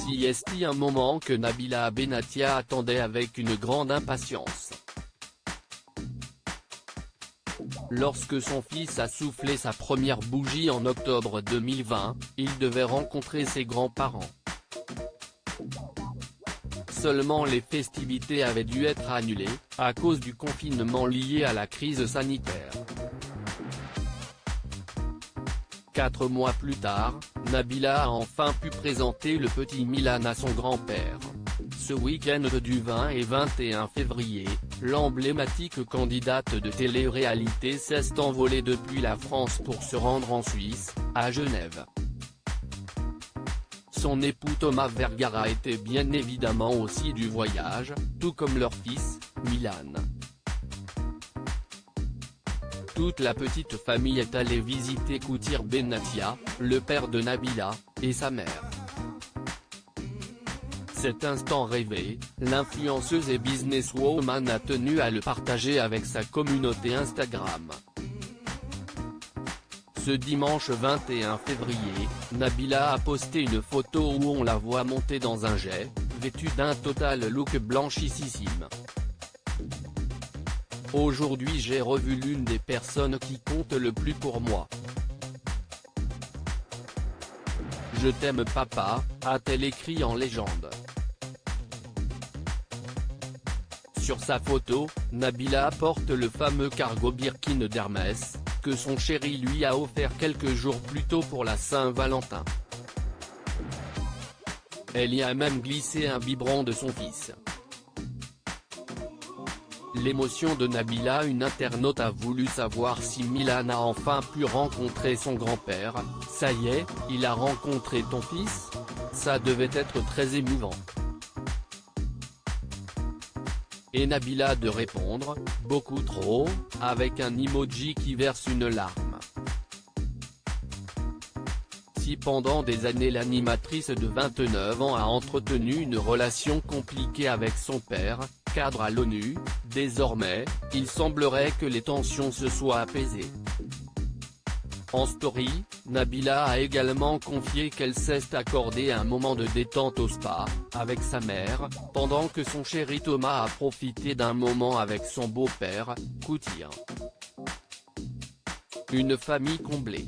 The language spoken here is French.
C'est un moment que Nabila Benatia attendait avec une grande impatience. Lorsque son fils a soufflé sa première bougie en octobre 2020, il devait rencontrer ses grands-parents. Seulement les festivités avaient dû être annulées, à cause du confinement lié à la crise sanitaire. 4 mois plus tard, Nabila a enfin pu présenter le petit Milan à son grand-père. Ce week-end du 20 et 21 février, l'emblématique candidate de télé-réalité s'est envolée depuis la France pour se rendre en Suisse, à Genève. Son époux Thomas Vergara était bien évidemment aussi du voyage, tout comme leur fils, Milan. Toute la petite famille est allée visiter Koutir Benatia, le père de Nabila, et sa mère. Cet instant rêvé, l'influenceuse et businesswoman a tenu à le partager avec sa communauté Instagram. Ce dimanche 21 février, Nabila a posté une photo où on la voit monter dans un jet, vêtue d'un total look blanchissime. Aujourd'hui j'ai revu l'une des personnes qui compte le plus pour moi. Je t'aime papa, a-t-elle écrit en légende. Sur sa photo, Nabila porte le fameux cargo Birkin d'Hermès, que son chéri lui a offert quelques jours plus tôt pour la Saint-Valentin. Elle y a même glissé un biberon de son fils. L'émotion de Nabila. Une internaute a voulu savoir si Milan a enfin pu rencontrer son grand-père. Ça y est, il a rencontré ton fils? Ça devait être très émouvant. Et Nabila de répondre, beaucoup trop, avec un emoji qui verse une larme. Si pendant des années l'animatrice de 29 ans a entretenu une relation compliquée avec son père, cadre à l'ONU, désormais, il semblerait que les tensions se soient apaisées. En story, Nabila a également confié qu'elle s'est accordé un moment de détente au spa, avec sa mère, pendant que son chéri Thomas a profité d'un moment avec son beau-père, Koutir. Une famille comblée.